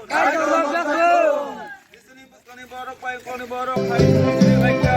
kaitor lobdi thung. Disini buskani borok pai koni borok hai chini baikya.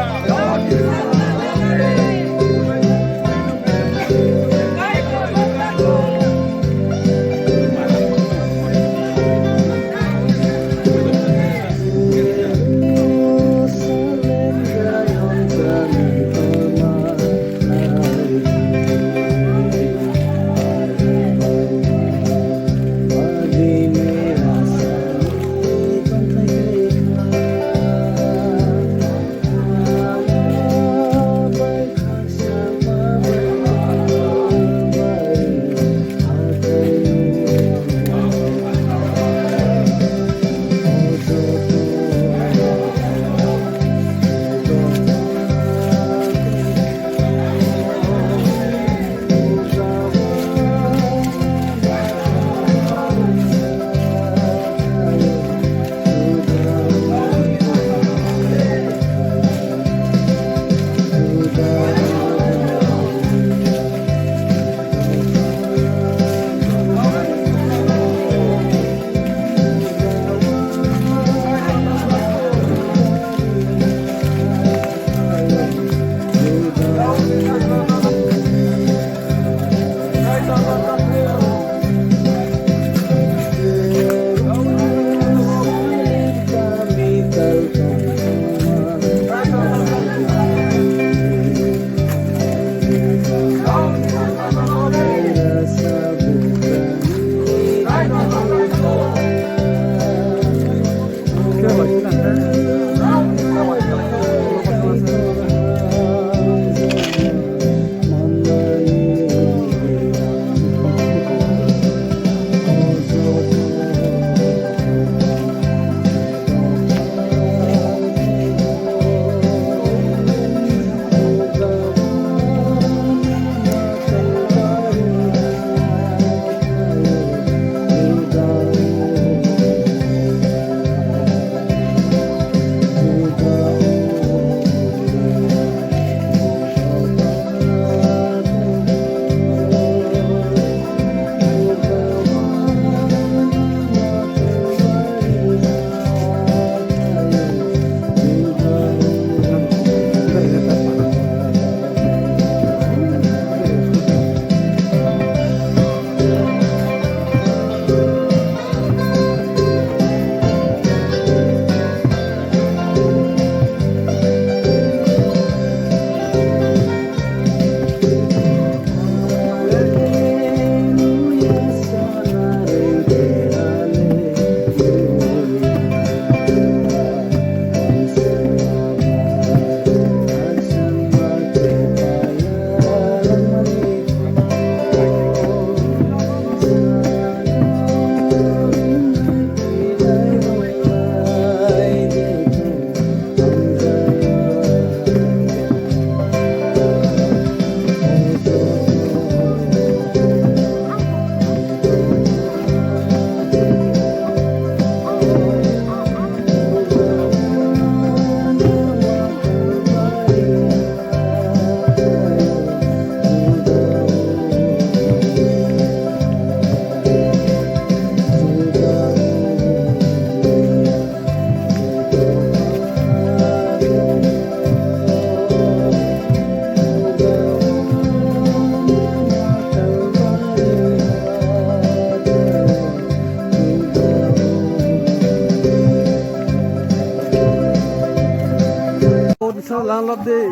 Salno lobdi.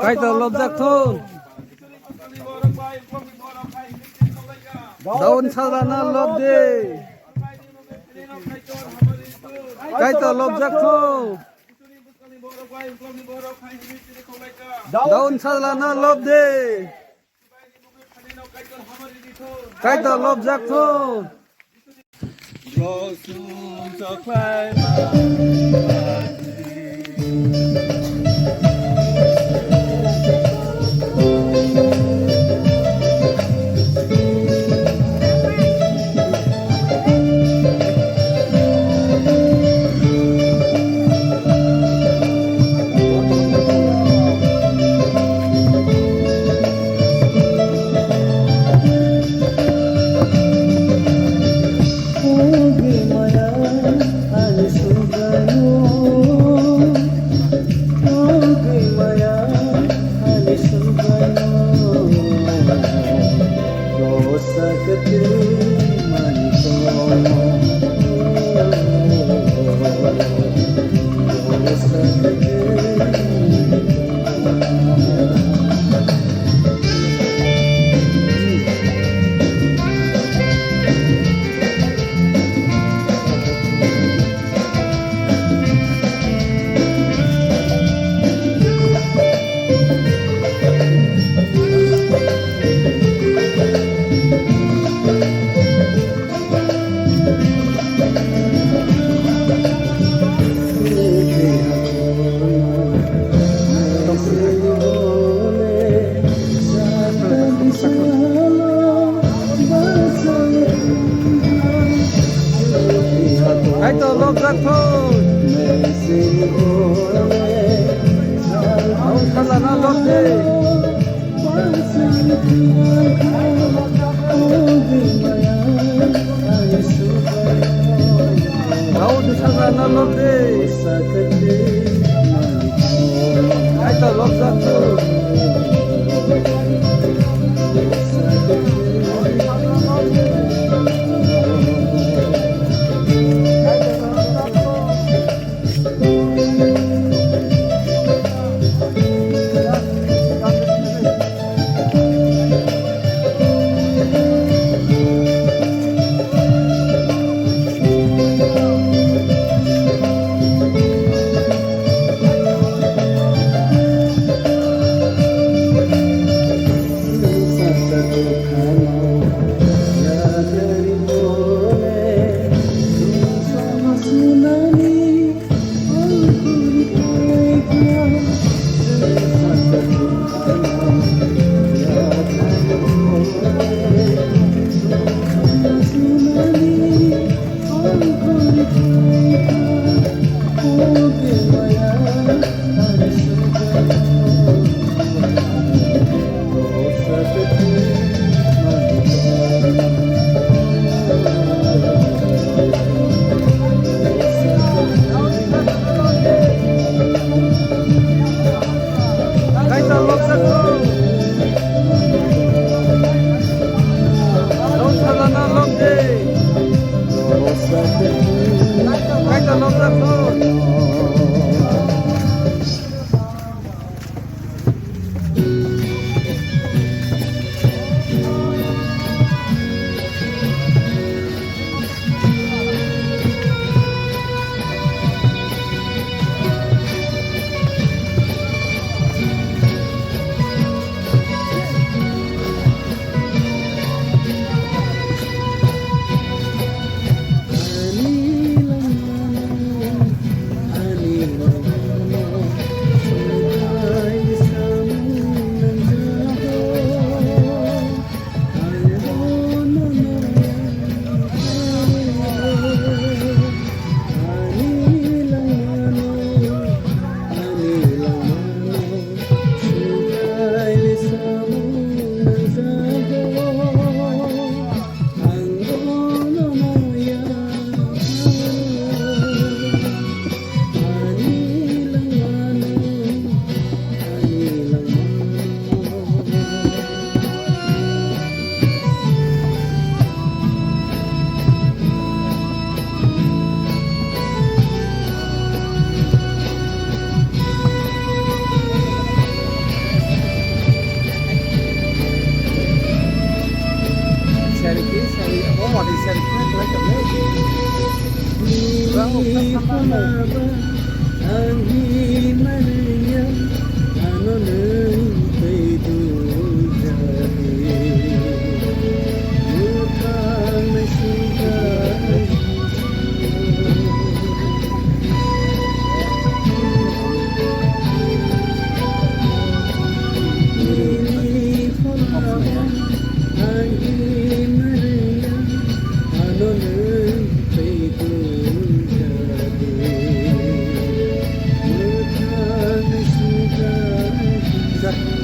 Kaitor lobdi thung. Daud sajlano lobdi. Kaitor lobdi thung. Daud sajlano lobdi. Kaitor lobdi thung. Jisu Kuplai Khe. kaitor lobjak thung. Daud salano lobdi. Daud sajlano lobdi. Kaitor lobjak thung. Kaitor lobjak thung. That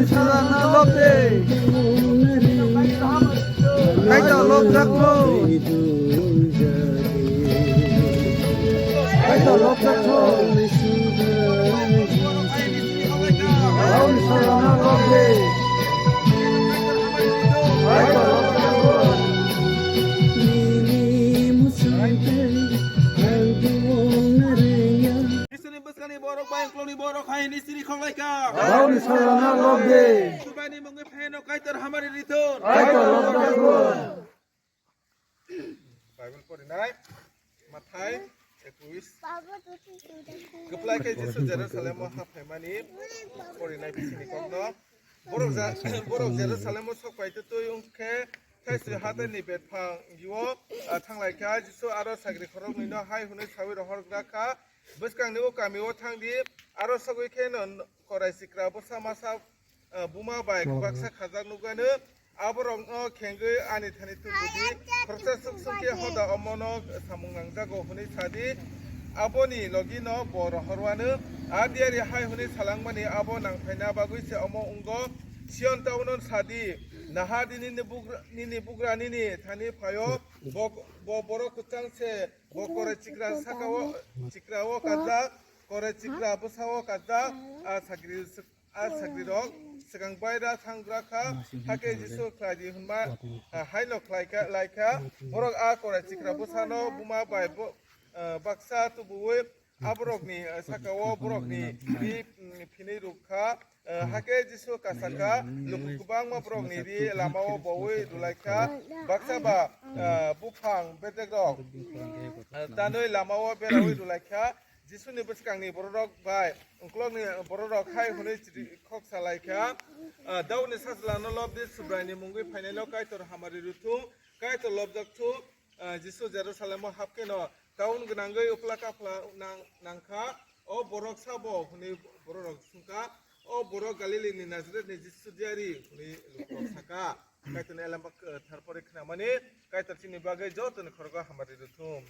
Daud sajlano lobdi. Kaitor lobjaktu. Kaitor lobjaktu. Daud sajlano lobdi. Kaitor lobjaktu. Isini beskani borok baik kloni borok hai ni sini kholai ka. Daud sajlano lobdi. Subrai ni mungwi phainaino kaitor hamari rithun. Kaitor lobjaktu. Bible পড়িনাই মাথায় 21 Kuplai Khe Jisu Jerusalemo hapmani পড়িনাই বিসিনি কগ্ন borok Jerusalemo sokpaito tui ungkhe thaisi hatani betphang giwo thanglai kha Jisu aro sagri khorok nino hai hunai sawi rohor graka bwskangni o kamio thangdi aro sagui khe non korai sikra bosa masa buma bai baksa khajak nugano aborok no khengui ani thani tubudi khorsa suksukhe hoda omono samung nangjago hunai sadi aboni logino bor horwano adiari hai hunai salangmani abo nangphaina bagui se omo ungo Sion taunon sadi nahadini ni bugra nini thani phayo bo borok kuchang se bo kore chikra sakawo chikrawo kaza kore chikra busawo kaza sagri rok segang baira thangra kha hake Jisu klaji hunma haino klaika borok kore chikra busano buma bai baksa tubuwe aborokni sakawo borokni bi phini rukha hake Jisu kasaka lukubang ma borokni ri lamao bowe dulaika baksa ba bufang betegrok tanoi lamao berawi dulaika Jisu ni beskangni borok bai ungklokni borok hai hunai khok salaika Daud ni sajlano lobdi subrai ni mungwi phainaino kaitor hamari thung kaitor lobjaktu Jisu Jerusalemo hapkeno taun gnangoi upla kapla nangkha o borok sabo hunai borok sungka o borok Galili ni Nazareth ni Jisu diari hunai lukrok saka kaitor elambak tharpore khna mani kaitor chini bagai joton khorga hamari thung